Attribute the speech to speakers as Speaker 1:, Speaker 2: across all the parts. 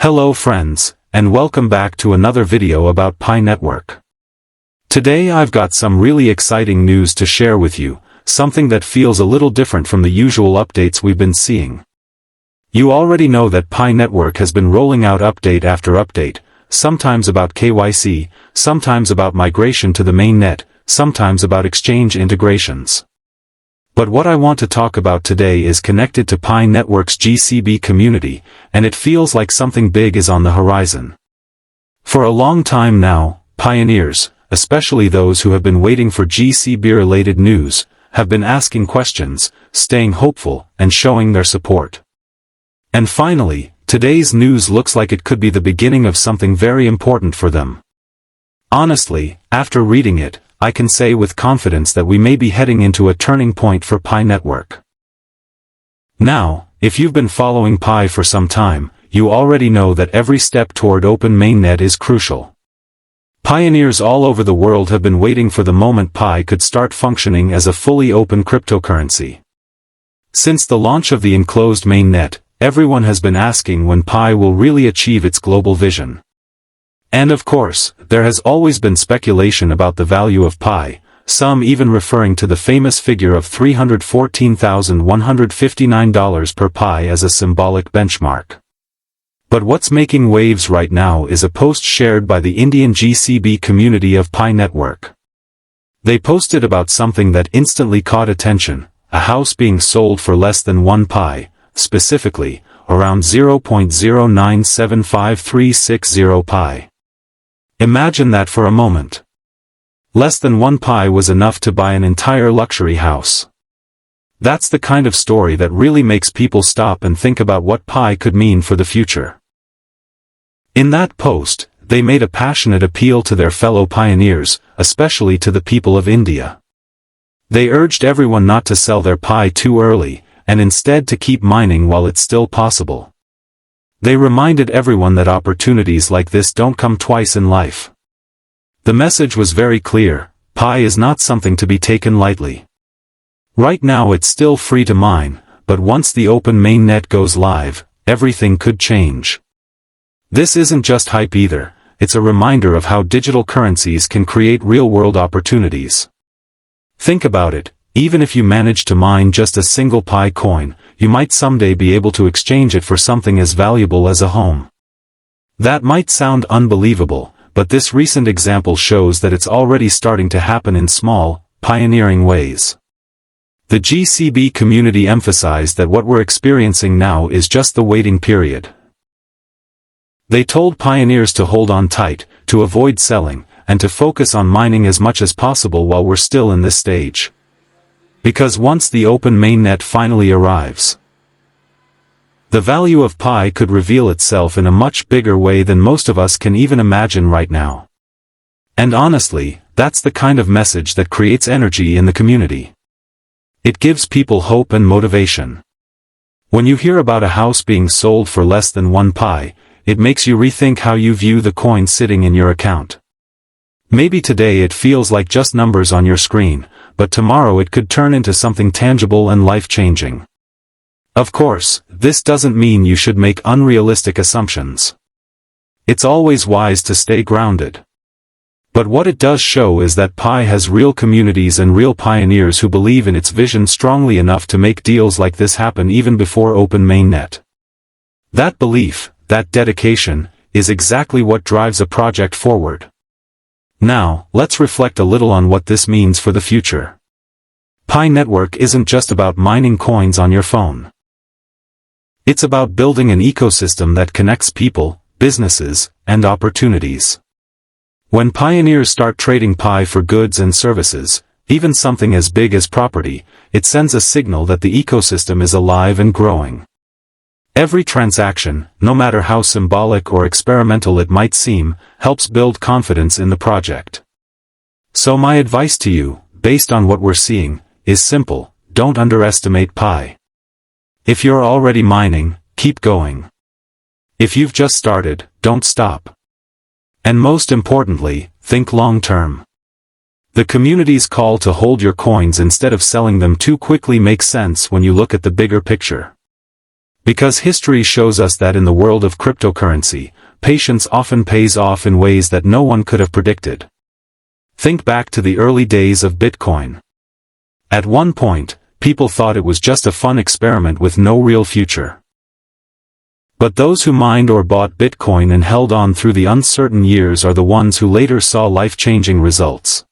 Speaker 1: Hello friends, and welcome back to another video about Pi Network. Today I've got some really exciting news to share with you, something that feels a little different from the usual updates we've been seeing. You already know that Pi Network has been rolling out update after update, sometimes about KYC, sometimes about migration to the mainnet, sometimes about exchange integrations. But what I want to talk about today is connected to Pi Network's GCB community, and it feels like something big is on the horizon. For a long time now, pioneers, especially those who have been waiting for GCB-related news, have been asking questions, staying hopeful, and showing their support. And finally, today's news looks like it could be the beginning of something very important for them. Honestly, after reading it, I can say with confidence that we may be heading into a turning point for Pi Network. Now, if you've been following Pi for some time, you already know that every step toward Open Mainnet is crucial. Pioneers all over the world have been waiting for the moment Pi could start functioning as a fully open cryptocurrency. Since the launch of the enclosed mainnet, everyone has been asking when Pi will really achieve its global vision. And of course, there has always been speculation about the value of Pi, some even referring to the famous figure of $314,159 per Pi as a symbolic benchmark. But what's making waves right now is a post shared by the Indian GCB community of Pi Network. They posted about something that instantly caught attention, a house being sold for less than 1 Pi, specifically, around 0.0975360 Pi. Imagine that for a moment. Less than 1 Pi was enough to buy an entire luxury house. That's the kind of story that really makes people stop and think about what Pi could mean for the future. In that post, they made a passionate appeal to their fellow pioneers, especially to the people of India. They urged everyone not to sell their Pi too early, and instead to keep mining while it's still possible. They reminded everyone that opportunities like this don't come twice in life. The message was very clear: Pi is not something to be taken lightly. Right now it's still free to mine, but once the Open Mainnet goes live, everything could change. This isn't just hype either, it's a reminder of how digital currencies can create real-world opportunities. Think about it. Even if you manage to mine just a single Pi coin, you might someday be able to exchange it for something as valuable as a home. That might sound unbelievable, but this recent example shows that it's already starting to happen in small, pioneering ways. The GCB community emphasized that what we're experiencing now is just the waiting period. They told pioneers to hold on tight, to avoid selling, and to focus on mining as much as possible while we're still in this stage. Because once the Open Mainnet finally arrives, the value of Pi could reveal itself in a much bigger way than most of us can even imagine right now. And honestly, that's the kind of message that creates energy in the community. It gives people hope and motivation. When you hear about a house being sold for less than 1 Pi, it makes you rethink how you view the coin sitting in your account. Maybe today it feels like just numbers on your screen, but tomorrow it could turn into something tangible and life-changing. Of course, this doesn't mean you should make unrealistic assumptions. It's always wise to stay grounded. But what it does show is that Pi has real communities and real pioneers who believe in its vision strongly enough to make deals like this happen even before Open Mainnet. That belief, that dedication, is exactly what drives a project forward. Now, let's reflect a little on what this means for the future. Pi Network isn't just about mining coins on your phone. It's about building an ecosystem that connects people, businesses, and opportunities. When pioneers start trading Pi for goods and services, even something as big as property, it sends a signal that the ecosystem is alive and growing. Every transaction, no matter how symbolic or experimental it might seem, helps build confidence in the project. So my advice to you, based on what we're seeing, is simple: don't underestimate Pi. If you're already mining, keep going. If you've just started, don't stop. And most importantly, think long-term. The community's call to hold your coins instead of selling them too quickly makes sense when you look at the bigger picture. Because history shows us that in the world of cryptocurrency, patience often pays off in ways that no one could have predicted. Think back to the early days of Bitcoin. At one point, people thought it was just a fun experiment with no real future. But those who mined or bought Bitcoin and held on through the uncertain years are the ones who later saw life-changing results.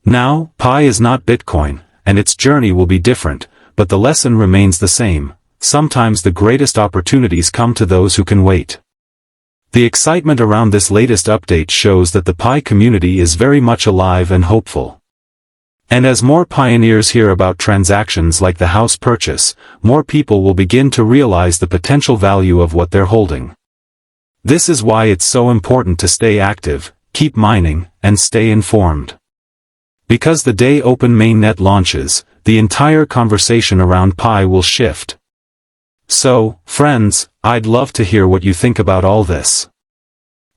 Speaker 1: Now, Pi is not Bitcoin, and its journey will be different, but the lesson remains the same. Sometimes the greatest opportunities come to those who can wait. The excitement around this latest update shows that the Pi community is very much alive and hopeful. And as more pioneers hear about transactions like the house purchase, more people will begin to realize the potential value of what they're holding. This is why it's so important to stay active, keep mining, and stay informed. Because the day Open Mainnet launches, the entire conversation around Pi will shift. So, friends, I'd love to hear what you think about all this.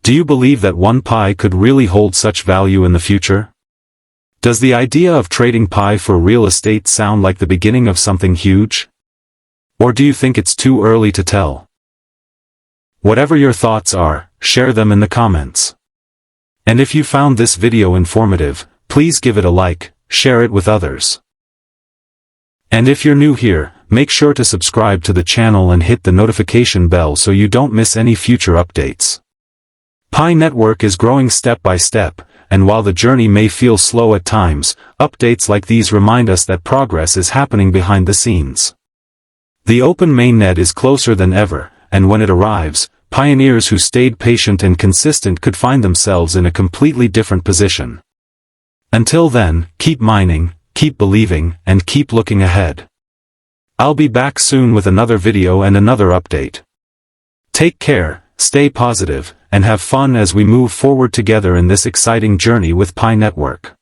Speaker 1: Do you believe that one Pi could really hold such value in the future? Does the idea of trading Pi for real estate sound like the beginning of something huge? Or do you think it's too early to tell? Whatever your thoughts are, share them in the comments. And if you found this video informative, please give it a like, share it with others. And if you're new here, make sure to subscribe to the channel and hit the notification bell so you don't miss any future updates. Pi Network is growing step by step, and while the journey may feel slow at times, updates like these remind us that progress is happening behind the scenes. The Open Mainnet is closer than ever, and when it arrives, pioneers who stayed patient and consistent could find themselves in a completely different position. Until then, keep mining, keep believing, and keep looking ahead. I'll be back soon with another video and another update. Take care, stay positive, and have fun as we move forward together in this exciting journey with Pi Network.